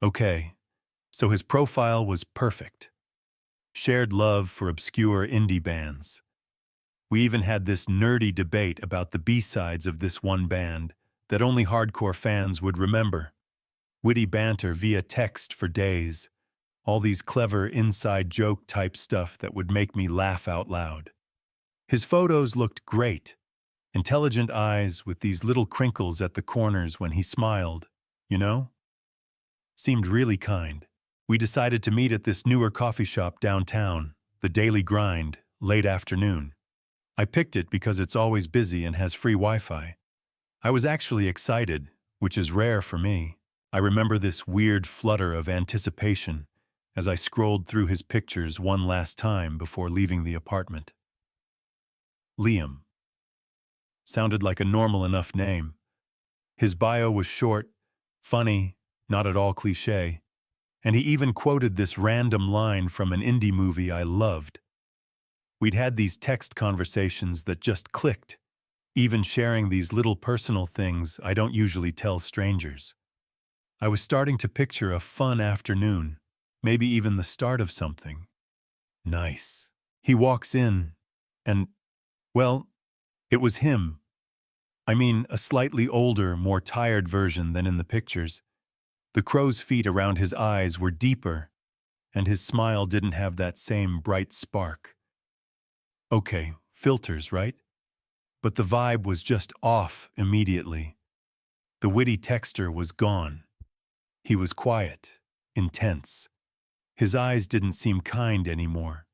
Okay, so his profile was perfect. Shared love for obscure indie bands. We even had this nerdy debate about the B-sides of this one band that only hardcore fans would remember. Witty banter via text for days. All these clever inside joke type stuff that would make me laugh out loud. His photos looked great. Intelligent eyes with these little crinkles at the corners when he smiled, you know? Seemed really kind. We decided to meet at this newer coffee shop downtown, the Daily Grind, late afternoon. I picked it because it's always busy and has free Wi-Fi. I was actually excited, which is rare for me. I remember this weird flutter of anticipation as I scrolled through his pictures one last time before leaving the apartment. Liam. Sounded like a normal enough name. His bio was short, funny, not at all cliché, and he even quoted this random line from an indie movie I loved. We'd had these text conversations that just clicked, even sharing these little personal things I don't usually tell strangers. I was starting to picture a fun afternoon, maybe even the start of something. Nice. He walks in, and, well, it was him. I mean, a slightly older, more tired version than in the pictures. The crow's feet around his eyes were deeper, and his smile didn't have that same bright spark. Okay, filters, right? But the vibe was just off immediately. The witty texter was gone. He was quiet, intense. His eyes didn't seem kind anymore.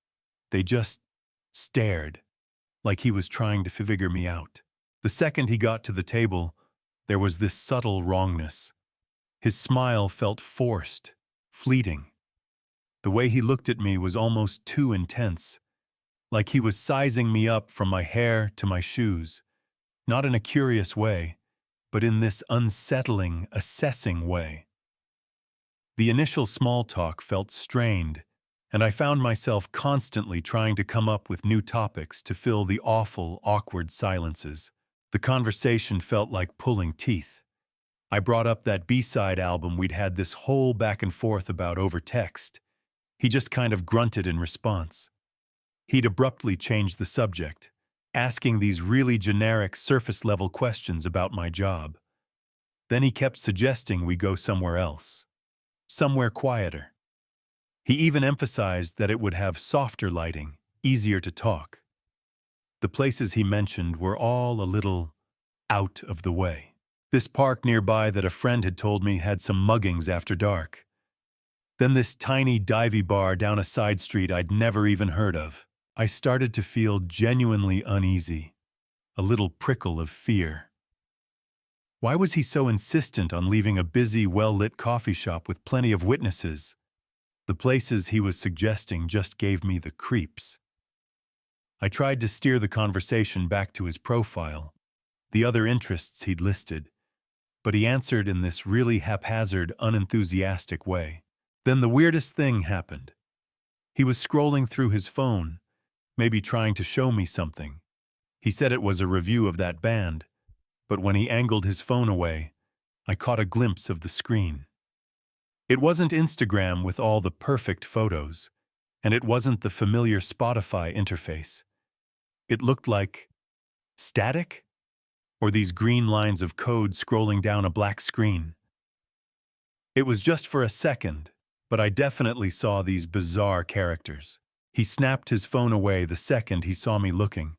They just stared, like he was trying to figure me out. The second he got to the table, there was this subtle wrongness. His smile felt forced, fleeting. The way he looked at me was almost too intense, like he was sizing me up from my hair to my shoes, not in a curious way, but in this unsettling, assessing way. The initial small talk felt strained, and I found myself constantly trying to come up with new topics to fill the awful, awkward silences. The conversation felt like pulling teeth. I brought up that B-side album we'd had this whole back and forth about over text. He just kind of grunted in response. He'd abruptly changed the subject, asking these really generic surface-level questions about my job. Then he kept suggesting we go somewhere else. Somewhere quieter. He even emphasized that it would have softer lighting, easier to talk. The places he mentioned were all a little out of the way. This park nearby that a friend had told me had some muggings after dark. Then this tiny divey bar down a side street I'd never even heard of. I started to feel genuinely uneasy, a little prickle of fear. Why was he so insistent on leaving a busy, well-lit coffee shop with plenty of witnesses? The places he was suggesting just gave me the creeps. I tried to steer the conversation back to his profile, the other interests he'd listed, but he answered in this really haphazard, unenthusiastic way. Then the weirdest thing happened. He was scrolling through his phone, maybe trying to show me something. He said it was a review of that band, but when he angled his phone away, I caught a glimpse of the screen. It wasn't Instagram with all the perfect photos, and it wasn't the familiar Spotify interface. It looked like static, or these green lines of code scrolling down a black screen. It was just for a second, but I definitely saw these bizarre characters. He snapped his phone away the second he saw me looking.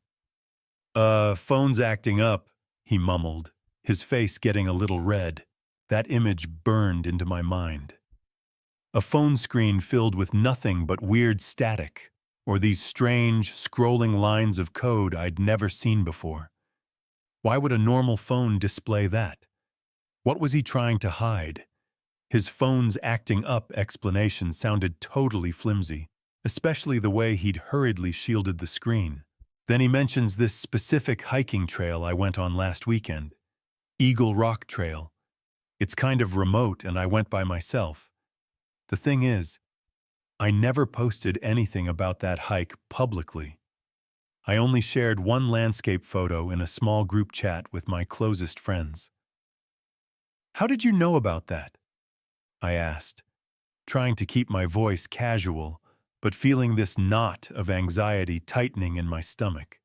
Phone's acting up," he mumbled, his face getting a little red. That image burned into my mind. A phone screen filled with nothing but weird static, or these strange, scrolling lines of code I'd never seen before. Why would a normal phone display that? What was he trying to hide? His phone's acting up explanation sounded totally flimsy, especially the way he'd hurriedly shielded the screen. Then he mentions this specific hiking trail I went on last weekend, Eagle Rock Trail. It's kind of remote and I went by myself. The thing is, I never posted anything about that hike publicly. I only shared one landscape photo in a small group chat with my closest friends. How did you know about that? I asked, trying to keep my voice casual, but feeling this knot of anxiety tightening in my stomach.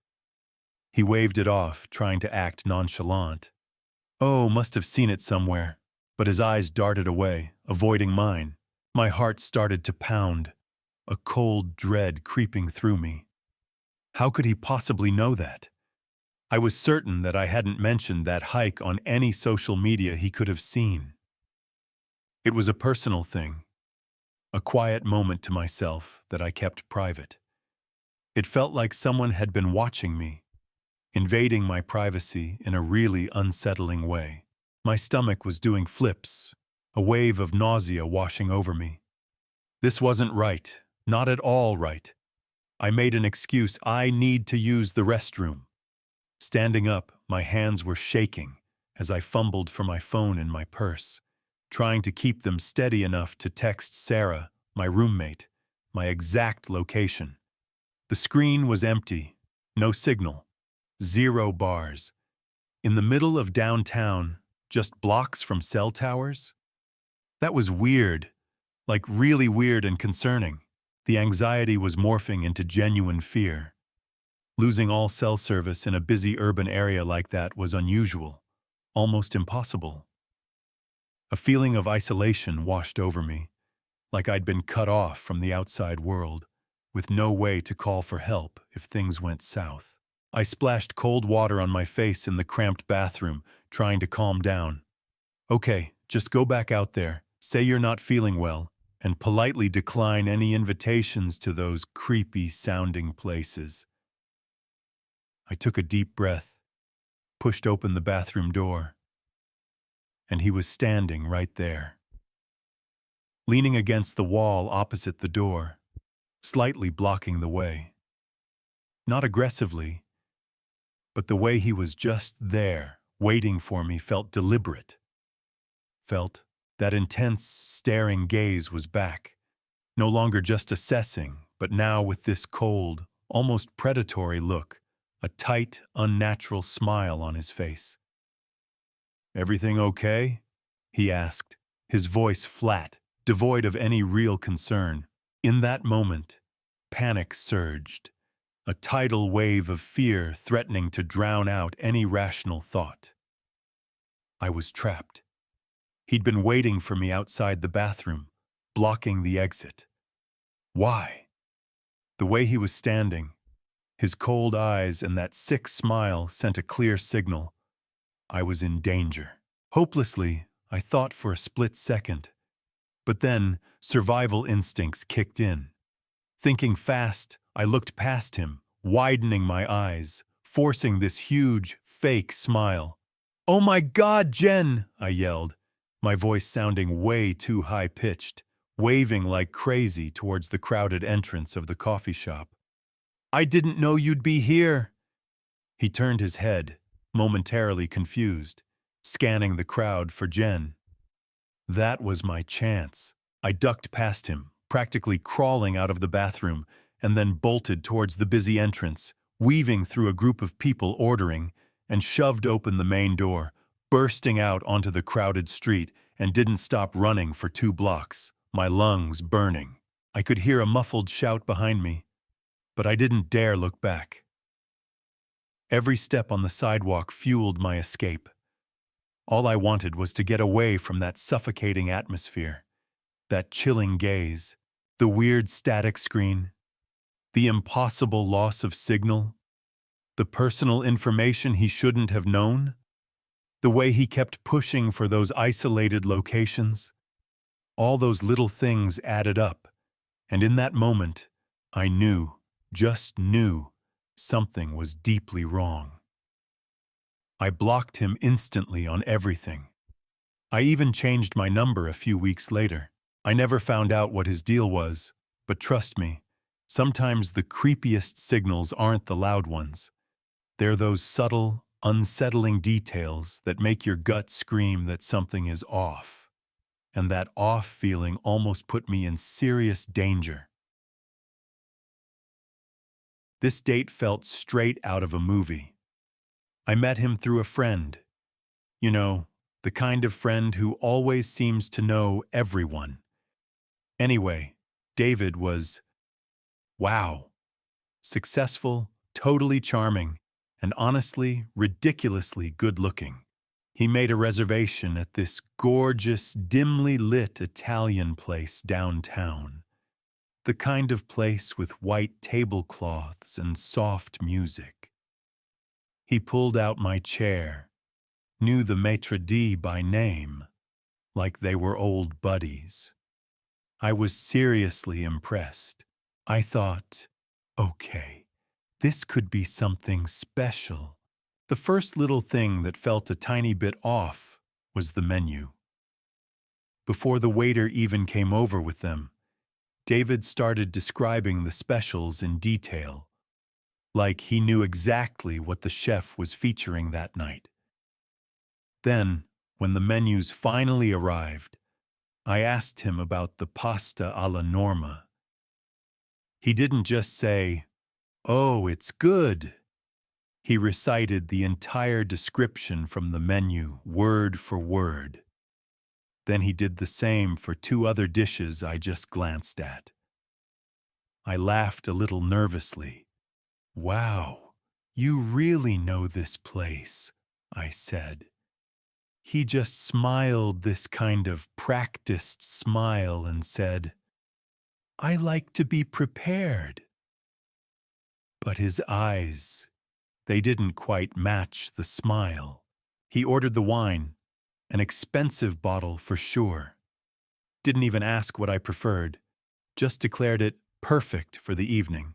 He waved it off, trying to act nonchalant. Oh, must have seen it somewhere. But his eyes darted away, avoiding mine. My heart started to pound, a cold dread creeping through me. How could he possibly know that? I was certain that I hadn't mentioned that hike on any social media he could have seen. It was a personal thing, a quiet moment to myself that I kept private. It felt like someone had been watching me, invading my privacy in a really unsettling way. My stomach was doing flips, a wave of nausea washing over me. This wasn't right, not at all right. I made an excuse. I need to use the restroom. Standing up, my hands were shaking as I fumbled for my phone in my purse, trying to keep them steady enough to text Sarah, my roommate, my exact location. The screen was empty, no signal, 0 bars. In the middle of downtown, just blocks from cell towers? That was weird, like really weird and concerning. The anxiety was morphing into genuine fear. Losing all cell service in a busy urban area like that was unusual, almost impossible. A feeling of isolation washed over me, like I'd been cut off from the outside world, with no way to call for help if things went south. I splashed cold water on my face in the cramped bathroom, trying to calm down. Okay, just go back out there, say you're not feeling well, and politely decline any invitations to those creepy-sounding places. I took a deep breath, pushed open the bathroom door, and he was standing right there, leaning against the wall opposite the door, slightly blocking the way. Not aggressively, but the way he was just there, waiting for me, felt deliberate. Felt that intense, staring gaze was back, no longer just assessing, but now with this cold, almost predatory look, a tight, unnatural smile on his face. "Everything okay?" he asked, his voice flat, devoid of any real concern. In that moment, panic surged, a tidal wave of fear threatening to drown out any rational thought. I was trapped. He'd been waiting for me outside the bathroom, blocking the exit. Why? The way he was standing, his cold eyes and that sick smile sent a clear signal. I was in danger. Hopelessly, I thought for a split second. But then, survival instincts kicked in. Thinking fast, I looked past him, widening my eyes, forcing this huge, fake smile. "Oh my God, Jen!" I yelled, my voice sounding way too high-pitched, waving like crazy towards the crowded entrance of the coffee shop. "I didn't know you'd be here." He turned his head, momentarily confused, scanning the crowd for Jen. That was my chance. I ducked past him, practically crawling out of the bathroom, and then bolted towards the busy entrance, weaving through a group of people ordering, and shoved open the main door, bursting out onto the crowded street, and didn't stop running for 2 blocks, my lungs burning. I could hear a muffled shout behind me, but I didn't dare look back. Every step on the sidewalk fueled my escape. All I wanted was to get away from that suffocating atmosphere, that chilling gaze, the weird static screen, the impossible loss of signal, the personal information he shouldn't have known, the way he kept pushing for those isolated locations. All those little things added up, and in that moment, I knew, just knew, something was deeply wrong. I blocked him instantly on everything. I even changed my number a few weeks later. I never found out what his deal was, but trust me, sometimes the creepiest signals aren't the loud ones. They're those subtle, unsettling details that make your gut scream that something is off. And that off feeling almost put me in serious danger. This date felt straight out of a movie. I met him through a friend. You know, the kind of friend who always seems to know everyone. Anyway, David was, wow, successful, totally charming, and honestly, ridiculously good-looking. He made a reservation at this gorgeous, dimly lit Italian place downtown. The kind of place with white tablecloths and soft music. He pulled out my chair, knew the maitre d' by name, like they were old buddies. I was seriously impressed. I thought, okay, this could be something special. The first little thing that felt a tiny bit off was the menu. Before the waiter even came over with them, David started describing the specials in detail, like he knew exactly what the chef was featuring that night. Then, when the menus finally arrived, I asked him about the pasta alla norma. He didn't just say, "Oh, it's good." He recited the entire description from the menu, word for word. Then he did the same for two other dishes I just glanced at. I laughed a little nervously. "Wow, you really know this place," I said. He just smiled this kind of practiced smile and said, "I like to be prepared." But his eyes, they didn't quite match the smile. He ordered the wine, an expensive bottle for sure. Didn't even ask what I preferred, just declared it perfect for the evening.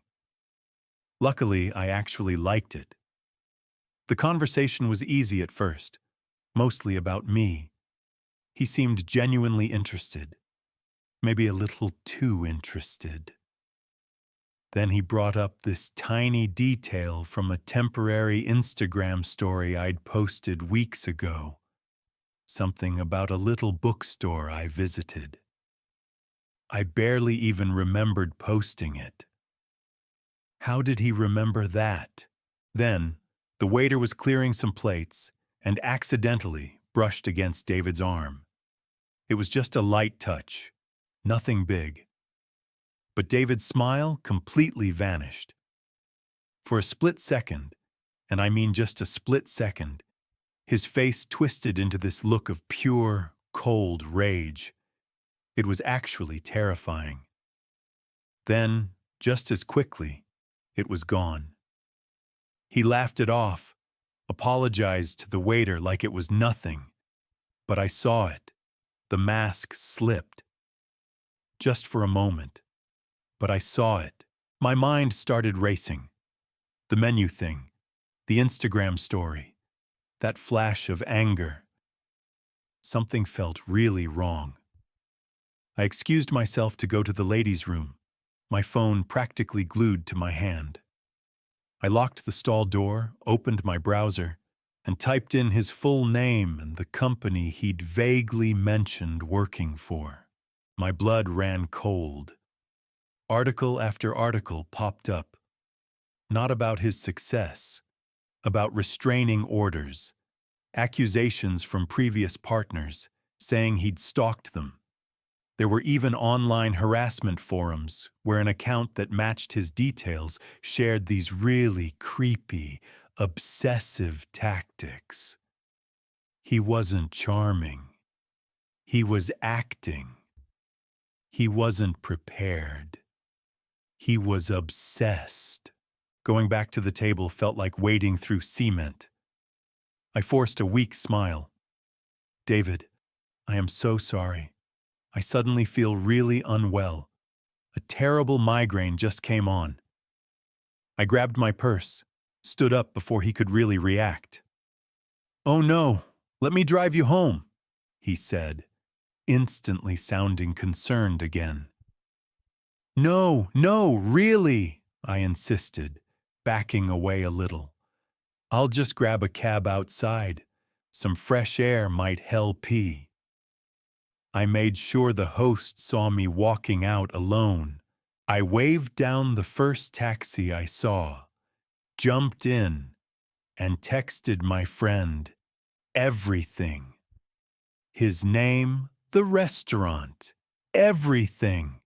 Luckily, I actually liked it. The conversation was easy at first, mostly about me. He seemed genuinely interested, maybe a little too interested. Then he brought up this tiny detail from a temporary Instagram story I'd posted weeks ago. Something about a little bookstore I visited. I barely even remembered posting it. How did he remember that? Then, the waiter was clearing some plates and accidentally brushed against David's arm. It was just a light touch, nothing big. But David's smile completely vanished. For a split second, and I mean just a split second, his face twisted into this look of pure, cold rage. It was actually terrifying. Then, just as quickly, it was gone. He laughed it off, apologized to the waiter like it was nothing. But I saw it. The mask slipped. Just for a moment. But I saw it. My mind started racing. The menu thing, the Instagram story, that flash of anger. Something felt really wrong. I excused myself to go to the ladies' room, my phone practically glued to my hand. I locked the stall door, opened my browser, and typed in his full name and the company he'd vaguely mentioned working for. My blood ran cold. Article after article popped up. Not about his success, about restraining orders, accusations from previous partners, saying he'd stalked them. There were even online harassment forums where an account that matched his details shared these really creepy, obsessive tactics. He wasn't charming. He was acting. He wasn't prepared. He was obsessed. Going back to the table felt like wading through cement. I forced a weak smile. "David, I am so sorry. I suddenly feel really unwell. A terrible migraine just came on." I grabbed my purse, stood up before he could really react. "Oh no, let me drive you home," he said, instantly sounding concerned again. "No, no, really," I insisted, backing away a little. "I'll just grab a cab outside. Some fresh air might help." I made sure the host saw me walking out alone. I waved down the first taxi I saw, jumped in, and texted my friend everything. His name, the restaurant, everything.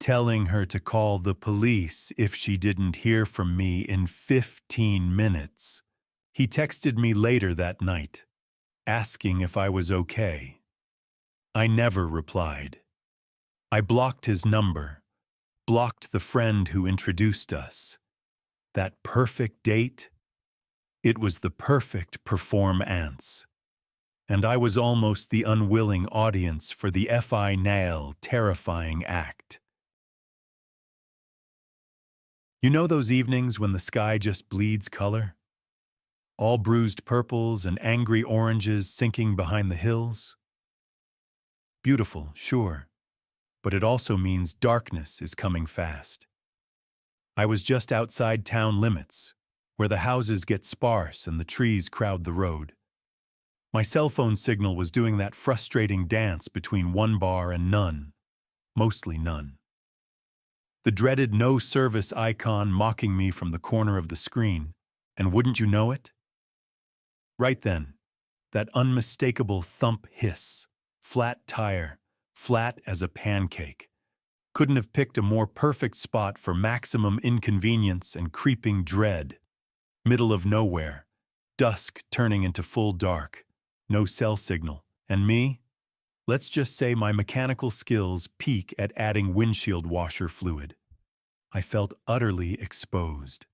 Telling her to call the police if she didn't hear from me in 15 minutes. He texted me later that night, asking if I was okay. I never replied. I blocked his number, blocked the friend who introduced us. That perfect date? It was the perfect performance. And I was almost the unwilling audience for the final terrifying act. You know those evenings when the sky just bleeds color? All bruised purples and angry oranges sinking behind the hills? Beautiful, sure, but it also means darkness is coming fast. I was just outside town limits, where the houses get sparse and the trees crowd the road. My cell phone signal was doing that frustrating dance between one bar and none, mostly none. The dreaded no service icon mocking me from the corner of the screen, and wouldn't you know it? Right then, that unmistakable thump hiss, flat tire, flat as a pancake. Couldn't have picked a more perfect spot for maximum inconvenience and creeping dread. Middle of nowhere, dusk turning into full dark, no cell signal, and me? Let's just say my mechanical skills peak at adding windshield washer fluid. I felt utterly exposed.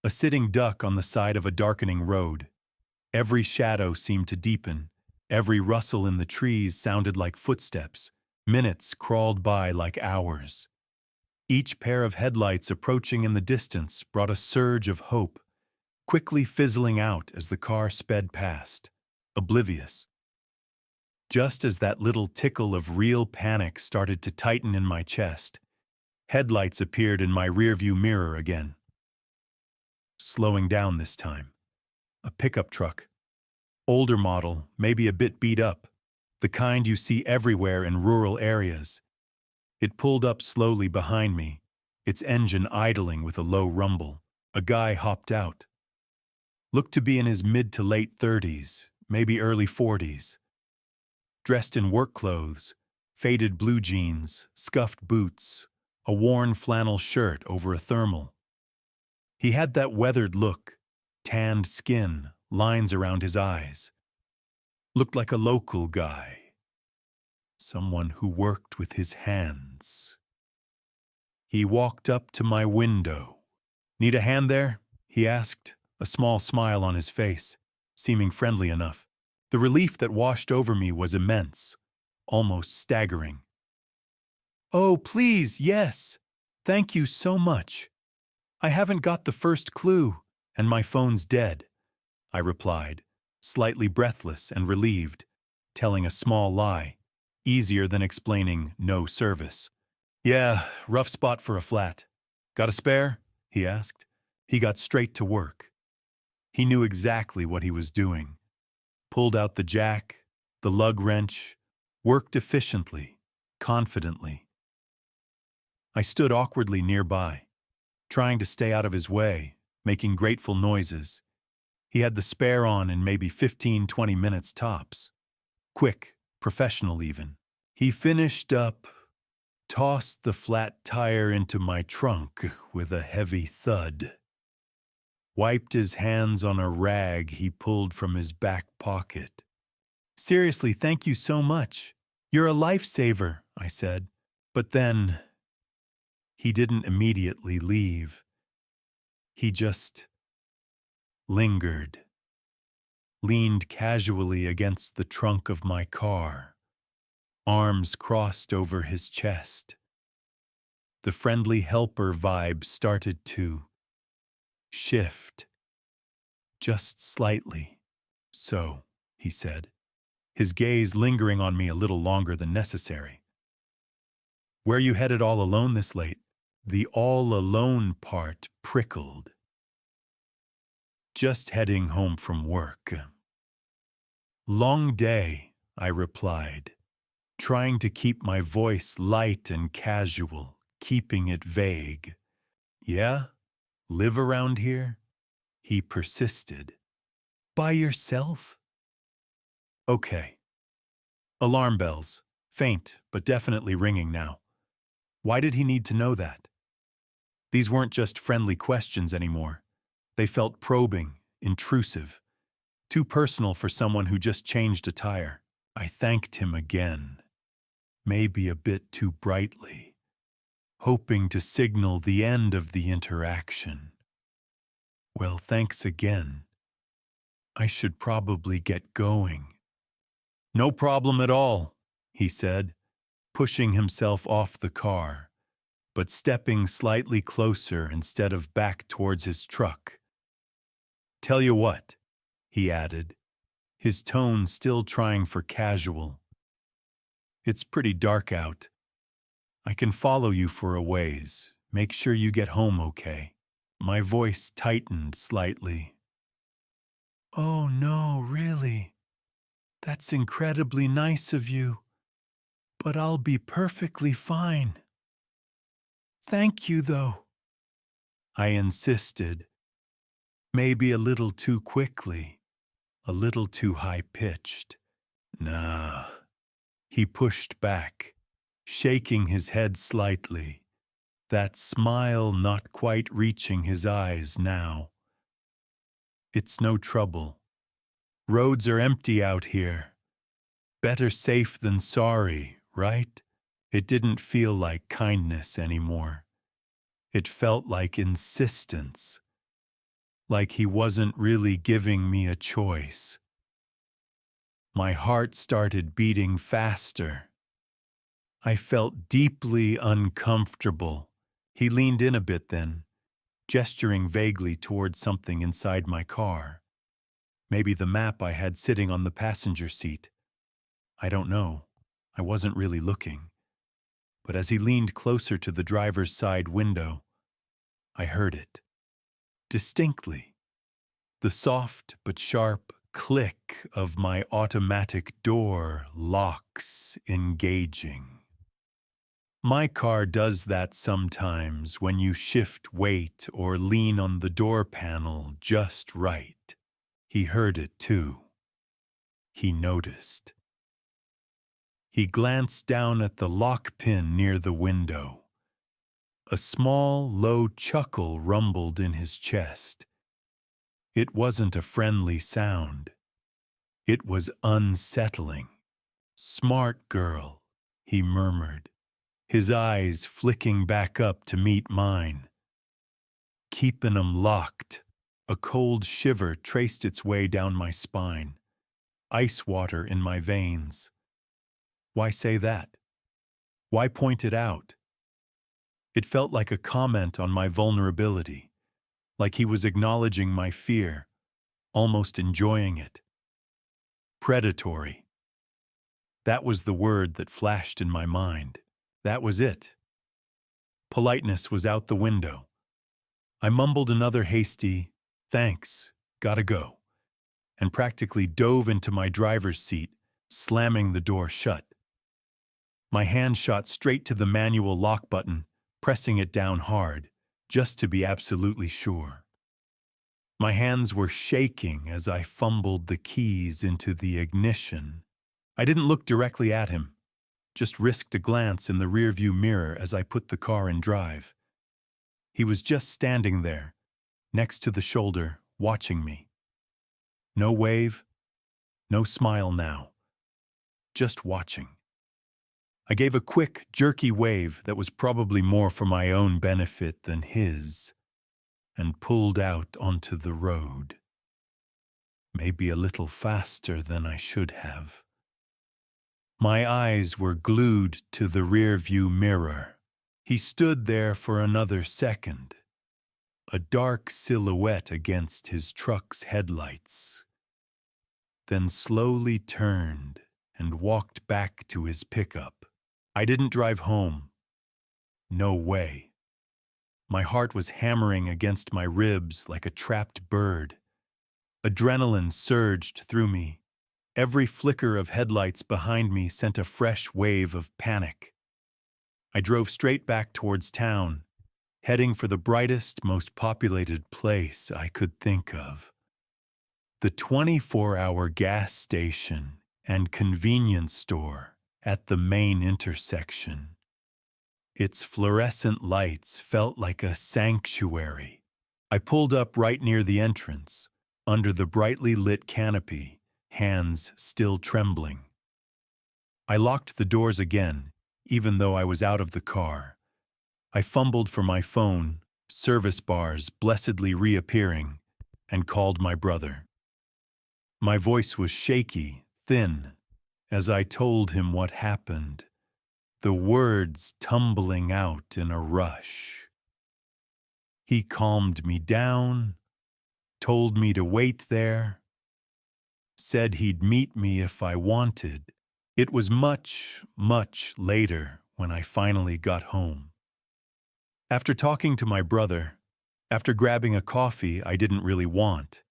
A sitting duck on the side of a darkening road. Every shadow seemed to deepen. Every rustle in the trees sounded like footsteps. Minutes crawled by like hours. Each pair of headlights approaching in the distance brought a surge of hope, quickly fizzling out as the car sped past, oblivious. Just as that little tickle of real panic started to tighten in my chest, headlights appeared in my rearview mirror again. Slowing down this time. A pickup truck. Older model, maybe a bit beat up, the kind you see everywhere in rural areas. It pulled up slowly behind me, its engine idling with a low rumble. A guy hopped out. Looked to be in his mid to late 30s, maybe early 40s. Dressed in work clothes, faded blue jeans, scuffed boots, a worn flannel shirt over a thermal. He had that weathered look, tanned skin, lines around his eyes. Looked like a local guy. Someone who worked with his hands. He walked up to my window. "Need a hand there?" he asked, a small smile on his face, seeming friendly enough. The relief that washed over me was immense, almost staggering. "Oh, please, yes. Thank you so much. I haven't got the first clue, and my phone's dead," I replied, slightly breathless and relieved, telling a small lie, easier than explaining no service. "Yeah, rough spot for a flat. Got a spare?" he asked. He got straight to work. He knew exactly what he was doing. Pulled out the jack, the lug wrench, worked efficiently, confidently. I stood awkwardly nearby, trying to stay out of his way, making grateful noises. He had the spare on in maybe 15-20 minutes tops. Quick, professional even. He finished up, tossed the flat tire into my trunk with a heavy thud. Wiped his hands on a rag he pulled from his back pocket. "Seriously, thank you so much. You're a lifesaver," I said. But then, he didn't immediately leave. He just lingered, leaned casually against the trunk of my car, arms crossed over his chest. The friendly helper vibe started to shift. "Just slightly. So," he said, his gaze lingering on me a little longer than necessary. "Where you headed all alone this late?" The all alone part prickled. "Just heading home from work." "Long day," I replied, trying to keep my voice light and casual, keeping it vague. "Yeah? Live around here?" He persisted. "By yourself?" Okay. Alarm bells. Faint, but definitely ringing now. Why did he need to know that? These weren't just friendly questions anymore. They felt probing, intrusive, too personal for someone who just changed a tire. I thanked him again, maybe a bit too brightly, hoping to signal the end of the interaction. Well, thanks again. I should probably get going. No problem at all, he said, pushing himself off the car, but stepping slightly closer instead of back towards his truck. Tell you what, he added, his tone still trying for casual. It's pretty dark out. I can follow you for a ways. Make sure you get home okay. My voice tightened slightly. Oh no, really? That's incredibly nice of you. But I'll be perfectly fine. Thank you, though. I insisted, maybe a little too quickly, a little too high-pitched. Nah. He pushed back, shaking his head slightly, that smile not quite reaching his eyes now. It's no trouble. Roads are empty out here. Better safe than sorry, right? It didn't feel like kindness anymore. It felt like insistence, like he wasn't really giving me a choice. My heart started beating faster. I felt deeply uncomfortable. He leaned in a bit then, gesturing vaguely towards something inside my car. Maybe the map I had sitting on the passenger seat. I don't know. I wasn't really looking. But as he leaned closer to the driver's side window, I heard it. Distinctly. The soft but sharp click of my automatic door locks engaging. My car does that sometimes when you shift weight or lean on the door panel just right. He heard it too. He noticed. He glanced down at the lock pin near the window. A small, low chuckle rumbled in his chest. It wasn't a friendly sound. It was unsettling. Smart girl, he murmured, his eyes flicking back up to meet mine. Keepin' 'em locked. A cold shiver traced its way down my spine. Ice water in my veins. Why say that? Why point it out? It felt like a comment on my vulnerability, like he was acknowledging my fear, almost enjoying it. Predatory. That was the word that flashed in my mind. That was it. Politeness was out the window. I mumbled another hasty, "Thanks, gotta go," and practically dove into my driver's seat, slamming the door shut. My hand shot straight to the manual lock button, pressing it down hard, just to be absolutely sure. My hands were shaking as I fumbled the keys into the ignition. I didn't look directly at him, just risked a glance in the rearview mirror as I put the car in drive. He was just standing there, next to the shoulder, watching me. No wave, no smile now, just watching. I gave a quick, jerky wave that was probably more for my own benefit than his, and pulled out onto the road. Maybe a little faster than I should have. My eyes were glued to the rearview mirror. He stood there for another second, a dark silhouette against his truck's headlights, then slowly turned and walked back to his pickup. I didn't drive home. No way. My heart was hammering against my ribs like a trapped bird. Adrenaline surged through me. Every flicker of headlights behind me sent a fresh wave of panic. I drove straight back towards town, heading for the brightest, most populated place I could think of. The 24-hour gas station and convenience store at the main intersection. Its fluorescent lights felt like a sanctuary. I pulled up right near the entrance, under the brightly lit canopy, hands still trembling. I locked the doors again, even though I was out of the car. I fumbled for my phone, service bars blessedly reappearing, and called my brother. My voice was shaky, thin, as I told him what happened, the words tumbling out in a rush. He calmed me down, told me to wait there, said he'd meet me if I wanted. It was much, much later when I finally got home. After talking to my brother, after grabbing a coffee I didn't really want,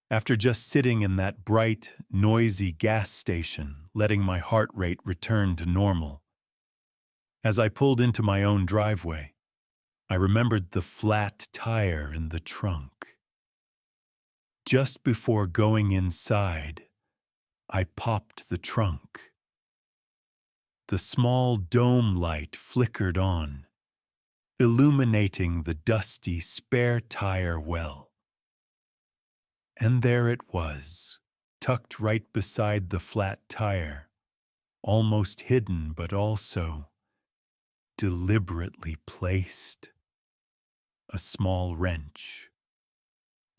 after just sitting in that bright, noisy gas station, letting my heart rate return to normal, as I pulled into my own driveway, I remembered the flat tire in the trunk. Just before going inside, I popped the trunk. The small dome light flickered on, illuminating the dusty spare tire well. And there it was, tucked right beside the flat tire, almost hidden but also deliberately placed. A small wrench,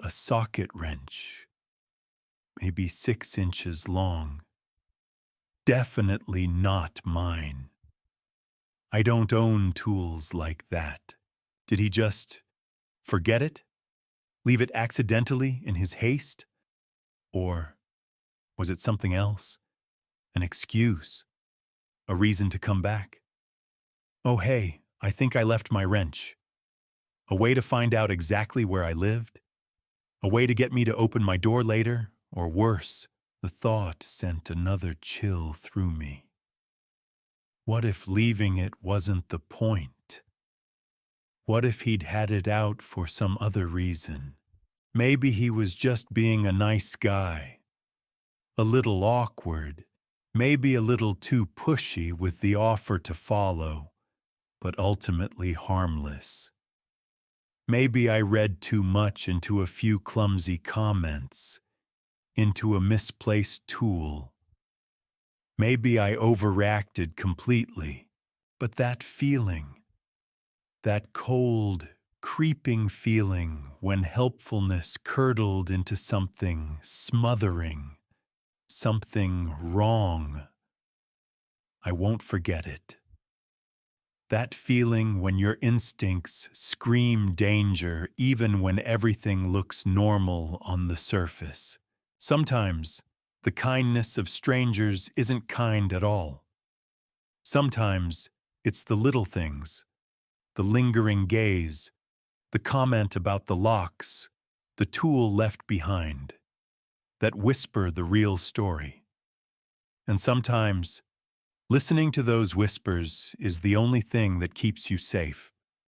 a socket wrench, maybe 6 inches long. Definitely not mine. I don't own tools like that. Did he just forget it? Leave it accidentally in his haste? Or was it something else? An excuse? A reason to come back? Oh hey, I think I left my wrench. A way to find out exactly where I lived? A way to get me to open my door later? Or worse, the thought sent another chill through me. What if leaving it wasn't the point? What if he'd had it out for some other reason? Maybe he was just being a nice guy. A little awkward, maybe a little too pushy with the offer to follow, but ultimately harmless. Maybe I read too much into a few clumsy comments, into a misplaced tool. Maybe I overreacted completely, but that feeling, that cold, creeping feeling when helpfulness curdled into something smothering, something wrong, I won't forget it. That feeling when your instincts scream danger even when everything looks normal on the surface. Sometimes, the kindness of strangers isn't kind at all. Sometimes, it's the little things, the lingering gaze, the comment about the locks, the tool left behind, that whisper the real story. And sometimes, listening to those whispers is the only thing that keeps you safe.